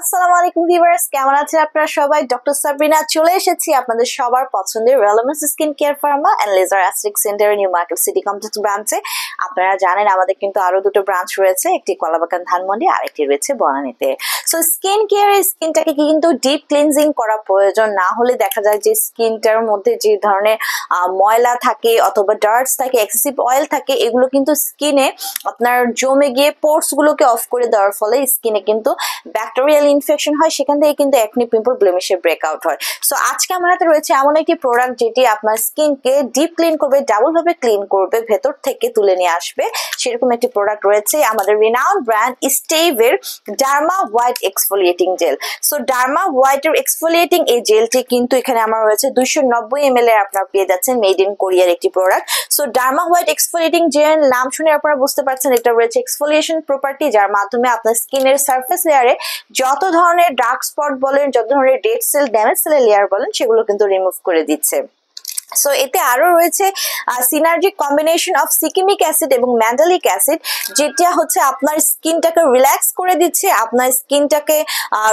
আসসালামু আলাইকুম ভিউয়ার্স, কেমন আছেন আপনারা সবাই? ডক্টর সাবরিনা চলে এসেছি আপনাদের সবার পছন্দের রেলেমেন্স skin care pharma and laser aesthetic centre New Market City Complex ব্রাঞ্চে। আপনারা জানেন আমাদের কিন্তু আরো দুটো ব্রাঞ্চ রয়েছে, একটি কলাবাগান ধানমন্ডি আর একটি রয়েছে বনানীতে। সো স্কিন কেয়ার স্কিনটাকে কিন্তু ডিপ ক্লিনজিং করা প্রয়োজন না হলে দেখা যায় যে স্কিনটার মধ্যে যে ধরনের ময়লা থাকে অথবা ডার্টস থাকে, এক্সেসিভ অয়েল থাকে, এগুলো কিন্তু স্কিনে আপনার জমে গিয়ে পোর্স গুলোকে অফ করে দেওয়ার ফলে স্কিনে কিন্তু ব্যাকটেরিয়াল ইনফেকশন হয়, সেখান থেকে কিন্তু একনি পিম্পল ব্লেমিশের ব্রেকআউট হয়। সো আজকে আমার হাতে রয়েছে এমন একটি প্রোডাক্ট যেটি আপনার স্কিনকে ডিপ ক্লিন করবে, ডাবল ভাবে ক্লিন করবে, ভেতর থেকে তুলে নিয়ে আসবে, সেরকম একটি প্রোডাক্ট রয়েছে আমাদের রিনাউন্ড ব্র্যান্ড স্টেভের Derma white exfoliating gel. So Derma হোয়াইটের এক্সফোলিয়েটিং এই জেলটি কিন্তু এখানে আমার রয়েছে 290 ml এর, আপনারা পেয়ে যাচ্ছেন মেড ইন কোরিয়ার একটি product. So derma white exfoliating gel নাম শুনে আপনারা বুঝতে পারছেন এটা রয়েছে এক্সফোলিয়েশন প্রপার্টি, যার মাধ্যমে আপনার স্কিনের সারফেস লেয়ারে যত ধরনের ডার্ক স্পট বলেন, যত ধরনের ডেড সেল, ড্যামেজ সেলের লেয়ার বলেন, সেগুলো কিন্তু রিমুভ করে দিচ্ছে। সো এতে আরো রয়েছে সিনার্জিক কম্বিনেশন অফ সিকিমিক অ্যাসিড এবং ম্যান্ডালিক অ্যাসিড, যেটা হচ্ছে আপনার স্কিনটাকে রিল্যাক্স করে দিচ্ছে, আপনার স্কিনটাকে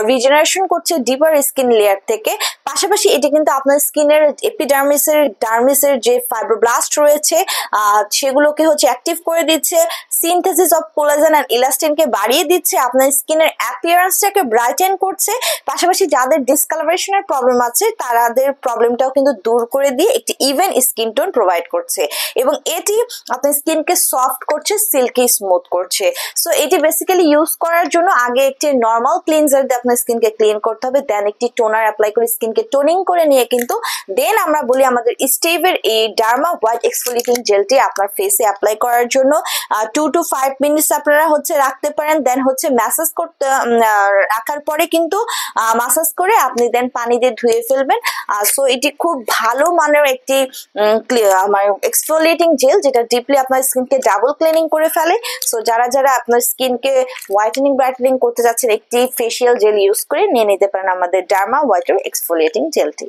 রিজেনারেশন করছে ডিপার স্কিন লেয়ার থেকে। পাশাপাশি এটি কিন্তু আপনার স্কিনের এপিডার্মিসের ডার্মিসের যে ফাইব্রোব্লাস্ট রয়েছে সেগুলোকে হচ্ছে অ্যাক্টিভ করে দিচ্ছে, সিনথেসিস অফ কোলাজেন এন্ড ইলাস্টিনকে বাড়িয়ে দিচ্ছে, আপনার স্কিনের অ্যাপিয়ারেন্সটাকে ব্রাইটেন করছে। পাশাপাশি যাদের ডিসকালারেশনের প্রবলেম আছে তাদের প্রবলেমটাও কিন্তু দূর করে দিয়ে একটি ইভেন স্কিন টোন প্রোভাইড করছে, এবং এটি আপনার স্কিনকে সফট করছে, সিল্কি স্মুথ করছে। সো এটি বেসিক্যালি ইউজ করার জন্য আগে একটি নর্মাল ক্লিনজার দিয়ে আপনার স্কিনকে ক্লিন করতে হবে, দেন একটি টোনার অ্যাপ্লাই করে স্কিনকে টোনিং করে নিয়ে কিন্তু দেন আমরা বলি আমাদের স্টেভের এই ডার্মা হোয়াইট এক্সফোলিয়েটিং জেলটি আপনার ফেসে অ্যাপ্লাই করার জন্য 2 to 5 মিনিটস আপনারা হচ্ছে রাখতে পারেন। দেন হচ্ছে ম্যাসাজ করতে রাখার পরে কিন্তু ম্যাসাজ করে আপনি দেন পানি দিয়ে ধুয়ে ফেলবেন। সো এটি খুব ভালো মানের একটি আমার এক্সফোলিয়েটিং জেল, যেটা ডিপলি আপনার স্কিনকে ডাবল ক্লিনিং করে ফেলে। সো যারা যারা আপনার স্কিনকে হোয়াইটেনিং ব্রাইটেনিং করতে যাচ্ছেন, একটি ফেশিয়াল জেল ইউজ করে নিয়ে নিতে পারেন আমাদের ডার্মা হোয়াইট এক্সফোলিয়েটিং জেলটি।